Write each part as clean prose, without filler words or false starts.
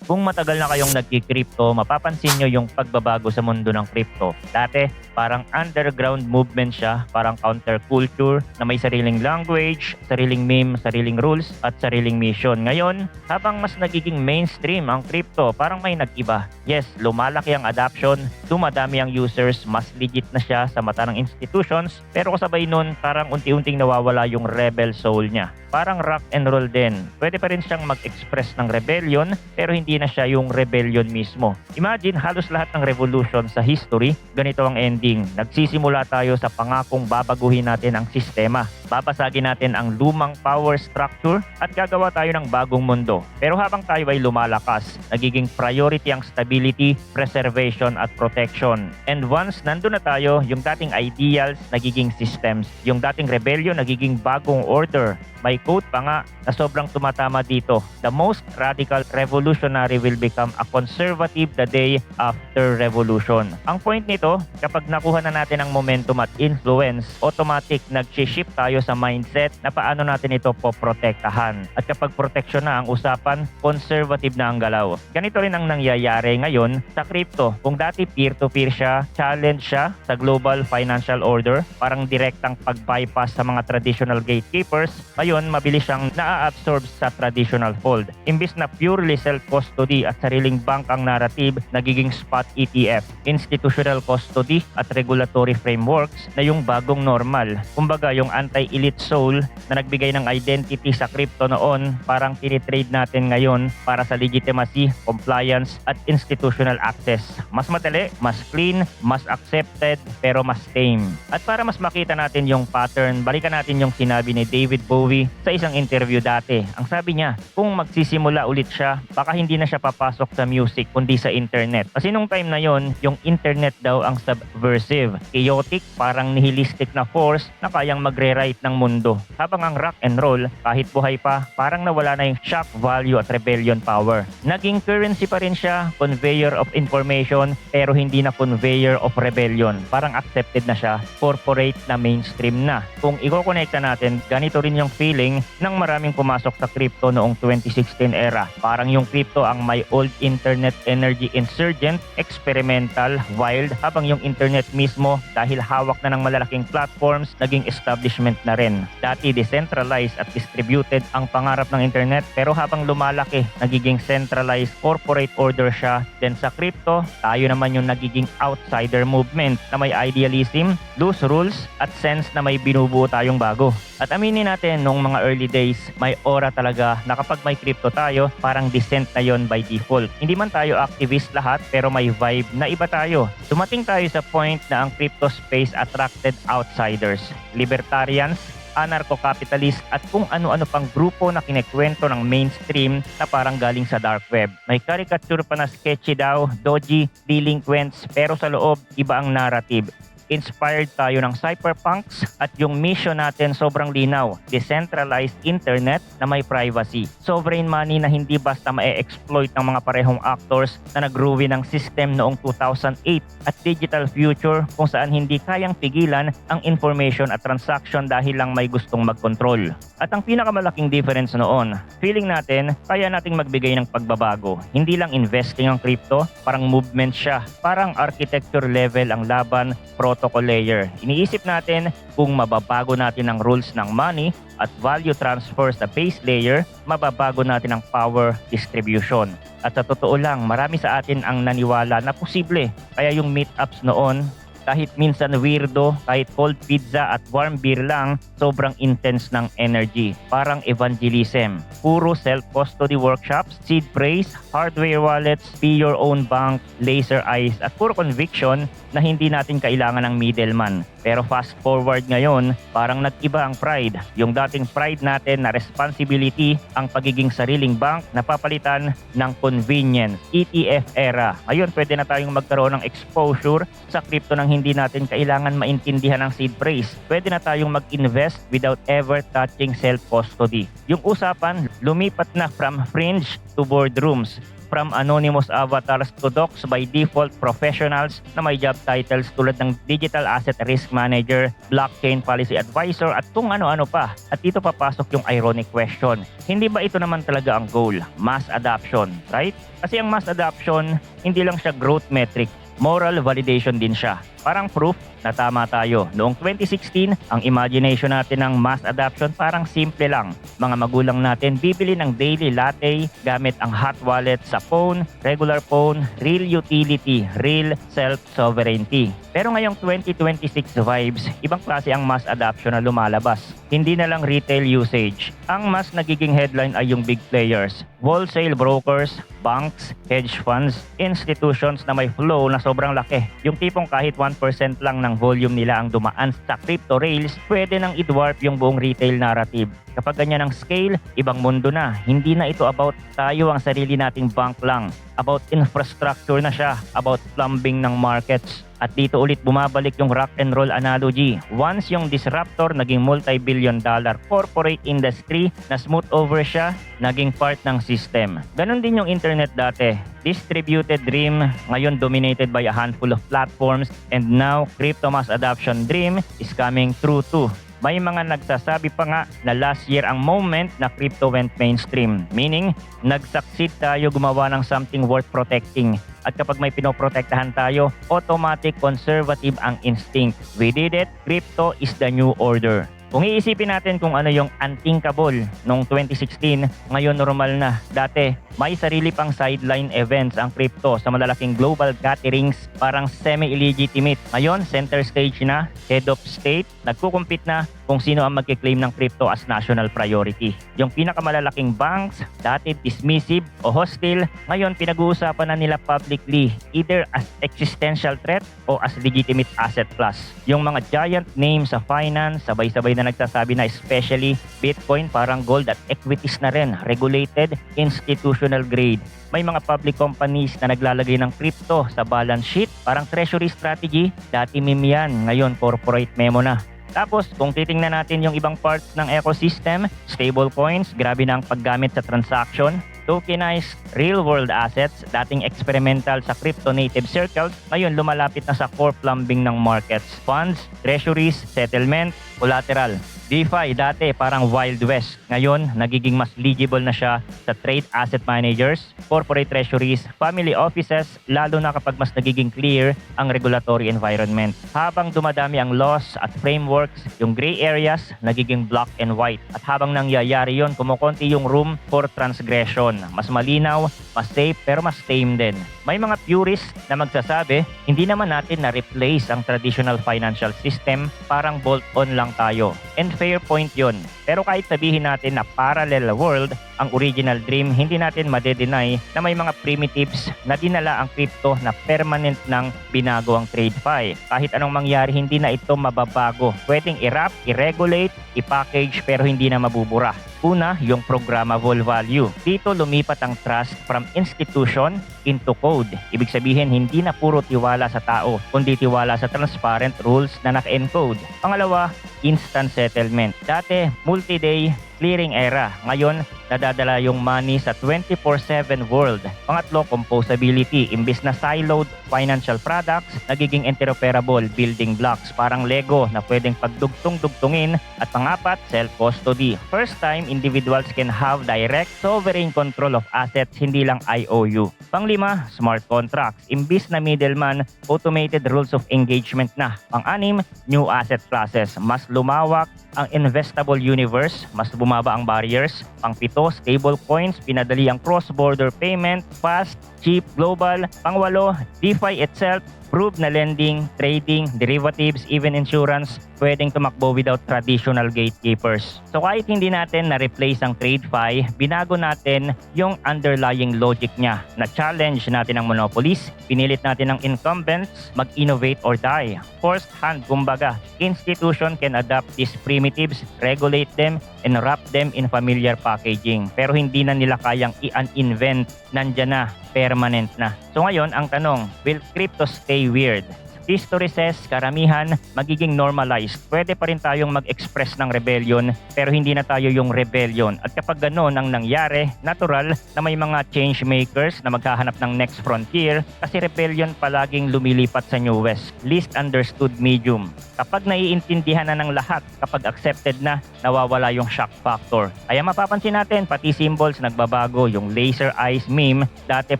Kung matagal na kayong nagki-crypto, mapapansin nyo yung pagbabago sa mundo ng crypto. Dati, parang underground movement siya, parang counterculture na may sariling language, sariling meme, sariling rules, at sariling mission. Ngayon, habang mas nagiging mainstream ang crypto, parang may nag-iba. Yes, lumalaki ang adoption, dumadami ang users, mas legit na siya sa mata ng institutions, pero kasabay nun, parang unti-unting nawawala yung rebel soul niya. Parang rock and roll din. Pwede pa rin siyang mag-express ng rebellion, pero hindi na siya yung rebellion mismo. Imagine, halos lahat ng revolution sa history, ganito ang ending. Nagsisimula tayo sa pangakong babaguhin natin ang sistema. Babasagin natin ang lumang power structure at gagawa tayo ng bagong mundo. Pero habang tayo ay lumalakas, nagiging priority ang stability, preservation at protection. And once nandun na tayo, yung dating ideals nagiging systems. Yung dating rebellion nagiging bagong order. May quote pa nga na sobrang tumatama dito. The most radical revolutionary will become a conservative the day after revolution. Ang point nito, kapag nakuha na natin ang momentum at influence, automatic nag-shift tayo sa mindset na paano natin ito poprotektahan. At kapag protection na ang usapan, conservative na ang galaw. Ganito rin ang nangyayari ngayon sa crypto. Kung dati peer-to-peer siya, challenge siya sa global financial order, parang direktang pag-bypass sa mga traditional gatekeepers, ngayon mabilis siyang na-absorb sa traditional fold. Imbis na purely self-custody at sariling bank ang narrative, nagiging spot ETF, institutional custody at regulatory frameworks na yung bagong normal. Kumbaga yung anti-elite soul na nagbigay ng identity sa crypto noon, parang tinitrade natin ngayon para sa legitimacy, compliance at institutional access. Mas madali, mas clean, mas accepted, pero mas tame. At para mas makita natin yung pattern, balikan natin yung sinabi ni David Bowie sa isang interview dati. Ang sabi niya, kung magsisimula ulit siya, baka hindi na siya papasok sa music kundi sa internet. Kasi nung time na yon, yung internet daw ang subversive, chaotic, parang nihilistic na force na kayang magre-write ng mundo. Habang ang rock and roll, kahit buhay pa, parang nawala na yung shock value at rebellion power. Naging currency pa rin siya, conveyor of information, pero hindi na conveyor of rebellion. Parang accepted na siya, corporate na mainstream na. Kung i-connecta natin, ganito rin yung feeling ng maraming pumasok sa crypto noong 2016 era. Parang yung crypto ang may old internet energy insurgent, experimental, wild, habang yung internet mismo dahil hawak na ng malalaking platforms, naging establishment na rin. Dati decentralized at distributed ang pangarap ng internet, pero habang lumalaki, nagiging centralized corporate order siya. Then sa crypto, tayo naman yung nagiging outsider movement na may idealism, loose rules, at sense na may binubuo tayong bago. At aminin natin, nung mga early days, may aura talaga na kapag may crypto tayo, parang decent na yon by default. Hindi man tayo activist lahat, pero may vibe na iba tayo. Dumating tayo sa point na ang crypto space attracted outsiders, libertarians, anarcho-capitalist at kung ano-ano pang grupo na kinekwento ng mainstream na parang galing sa dark web. May caricature pa na sketchy daw, dodgy, delinquents, pero sa loob, iba ang narrative. Inspired tayo ng cypherpunks at yung mission natin sobrang linaw. Decentralized internet na may privacy. Sovereign money na hindi basta ma-exploit ng mga parehong actors na nag-ruin ng system noong 2008 at digital future kung saan hindi kayang pigilan ang information at transaction dahil lang may gustong mag-control. At ang pinakamalaking difference noon, feeling natin kaya nating magbigay ng pagbabago. Hindi lang investing ang crypto, parang movement siya. Parang architecture level ang laban, protocol layer. Iniisip natin kung mababago natin ang rules ng money at value transfer sa base layer, mababago natin ang power distribution. At sa totoo lang, marami sa atin ang naniwala na posible. Kaya yung meetups noon, kahit minsan weirdo, kahit cold pizza at warm beer lang, sobrang intense ng energy. Parang evangelism. Puro self-custody workshops, seed phrase, hardware wallets, be your own bank, laser eyes, at puro conviction na hindi natin kailangan ng middleman. Pero fast forward ngayon, parang nag-iba ang pride. Yung dating pride natin na responsibility, ang pagiging sariling bank, napapalitan ng convenience, ETF era. Ngayon, pwede na tayong magkaroon ng exposure sa crypto ng hindi natin kailangan maintindihan ang seed phrase. Pwede na tayong mag-invest without ever touching self-custody. Yung usapan, lumipat na from fringe to boardrooms, from anonymous avatars to docs by default professionals na may job titles tulad ng Digital Asset Risk Manager, Blockchain Policy Advisor at kung ano-ano pa. At dito papasok yung ironic question. Hindi ba ito naman talaga ang goal? Mass adoption, right? Kasi ang mass adoption, hindi lang siya growth metric, moral validation din siya. Parang proof na tama tayo. Noong 2016, ang imagination natin ng mass adoption parang simple lang. Mga magulang natin bibili ng daily latte gamit ang hot wallet sa phone, regular phone, real utility, real self-sovereignty. Pero ngayong 2026 vibes, ibang klase ang mass adoption na lumalabas. Hindi na lang retail usage. Ang mas nagiging headline ay yung big players, wholesale brokers, banks, hedge funds, institutions na may flow na sobrang laki. Yung tipong kahit 1% lang ng volume nila ang dumaan sa crypto rails, pwede nang i-dwarf yung buong retail narrative. Kapag ganyan ang scale, ibang mundo na. Hindi na ito about tayo ang sarili nating bank lang. About infrastructure na siya. About plumbing ng markets. At dito ulit bumabalik yung rock and roll analogy. Once yung disruptor naging multi-billion dollar corporate industry, na smooth over siya, naging part ng system. Ganon din yung internet dati. Distributed dream, ngayon dominated by a handful of platforms, and now crypto mass adoption dream is coming true too. May mga nagsasabi pa nga na last year ang moment na crypto went mainstream. Meaning, nag-succeed tayo gumawa ng something worth protecting. At kapag may pinoprotektahan tayo, automatic conservative ang instinct. We did it, crypto is the new order. Kung iisipin natin kung ano yung unthinkable noong 2016, ngayon normal na. Dati, may sarili pang sideline events ang crypto sa malalaking global gatherings, parang semi-illegitimate. Ngayon, center stage na, head of state, nagkukumpit na kung sino ang magkiklaim ng crypto as national priority. Yung pinakamalalaking banks, dati dismissive o hostile, ngayon pinag-uusapan na nila publicly, either as existential threat o as legitimate asset class. Yung mga giant names sa finance, sabay-sabay na nagsasabi na especially Bitcoin parang gold at equities na rin, regulated, institutional grade. May mga public companies na naglalagay ng crypto sa balance sheet, parang treasury strategy, dati meme yan, ngayon corporate memo na. Tapos, kung titingnan natin yung ibang parts ng ecosystem, stablecoins, grabe na ang paggamit sa transaction, tokenized real-world assets, dating experimental sa crypto-native circles, ngayon lumalapit na sa core plumbing ng markets, funds, treasuries, settlement, collateral. DeFi dati parang Wild West. Ngayon, nagiging mas legible na siya sa trade asset managers, corporate treasuries, family offices, lalo na kapag mas nagiging clear ang regulatory environment. Habang dumadami ang laws at frameworks, yung gray areas nagiging black and white. At habang nangyayari yon, kumukonti yung room for transgression. Mas malinaw, mas safe, pero mas tame din. May mga purists na magsasabi, hindi naman natin na-replace ang traditional financial system, parang bolt-on lang tayo. And fair point yon. Pero kahit sabihin natin na parallel world ang original dream, hindi natin madedenay na may mga primitives na dinala ang crypto na permanent ng binago ang TradeFi. Kahit anong mangyari, hindi na ito mababago. Pwedeng i-wrap, i-regulate, i-package, pero hindi na mabubura. Una, yung programmable value. Dito lumipat ang trust from institution into code. Ibig sabihin, hindi na puro tiwala sa tao, kundi tiwala sa transparent rules na naka-encode. Pangalawa, instant settlement. Dati, multi-day clearing era. Ngayon, nadadala yung money sa 24/7 world. Pangatlo, composability. Imbis na siloed financial products, nagiging interoperable building blocks. Parang Lego na pwedeng pagdugtong-dugtungin. At pangapat, self-custody. First time, individuals can have direct sovereign control of assets, hindi lang IOU. Panglima, smart contracts. Imbis na middleman, automated rules of engagement na. Pang-anim, new asset classes. Mas lumawak ang investable universe, mas bumaba ang barriers. Pang-pito, stable coins, pinadali ang cross-border payment, fast, cheap, global. Pang-walo, DeFi itself, proved na lending, trading, derivatives, even insurance, pwedeng tumakbo without traditional gatekeepers. So kahit hindi natin na-replace ang TradeFi, binago natin yung underlying logic niya. Na-challenge natin ang monopolies, pinilit natin ang incumbents, mag-innovate or die. First hand, kumbaga, institution can adapt these primitives, regulate them, and wrap them in familiar packaging. Pero hindi na nila kayang i-uninvent, nandyan na, permanent na. So ngayon, ang tanong, will crypto stay weird? History says, karamihan magiging normalized. Pwede pa rin tayong mag-express ng rebellion pero hindi na tayo yung rebellion. At kapag gano'n ang nangyari, natural na may mga change makers na maghahanap ng next frontier kasi rebellion palaging lumilipat sa New West. Least understood medium. Kapag naiintindihan na ng lahat, kapag accepted na, nawawala yung shock factor. Kaya mapapansin natin, pati symbols nagbabago. Yung laser eyes meme, dati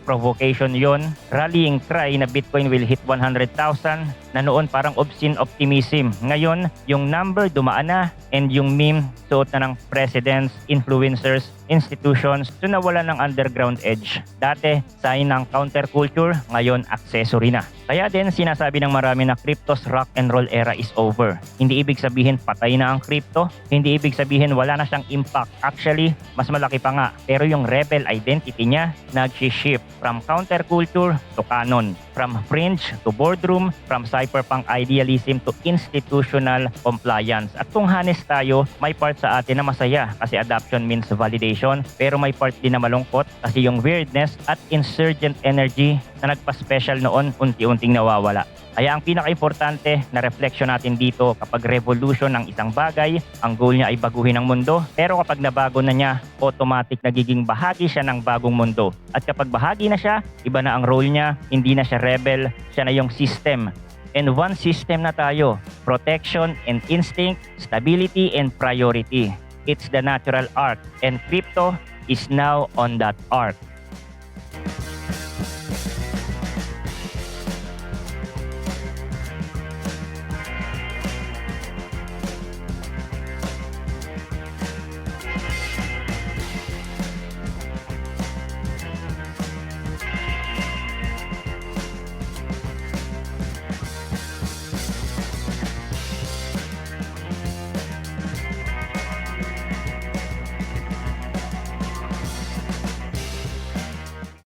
provocation yon, rallying cry na Bitcoin will hit 100,000, na noon parang obscene optimism. Ngayon, yung number dumaan na and yung meme suot na ng presidents, influencers, institutions, so nawala ng underground edge. Dati, sign ng counterculture, ngayon accessory na. Kaya din sinasabi ng marami na crypto's rock and roll era is over. Hindi ibig sabihin patay na ang crypto, hindi ibig sabihin wala na siyang impact. Actually, mas malaki pa nga. Pero yung rebel identity niya nag-shift from counterculture to canon, from fringe to boardroom, from cypherpunk idealism to institutional compliance. At kung honest tayo, may part sa atin na masaya kasi adoption means validation, pero may part din na malungkot kasi yung weirdness at insurgent energy na nagpa-special noon unti-unting nawawala. Kaya ang pinaka-importante na reflection natin dito, kapag revolution ng isang bagay, ang goal niya ay baguhin ang mundo, pero kapag nabago na niya, automatic nagiging bahagi siya ng bagong mundo. At kapag bahagi na siya, iba na ang role niya, hindi na siya rebel, siya na yung system. And one system na tayo, protection and instinct, stability and priority. It's the natural arc, and crypto is now on that arc.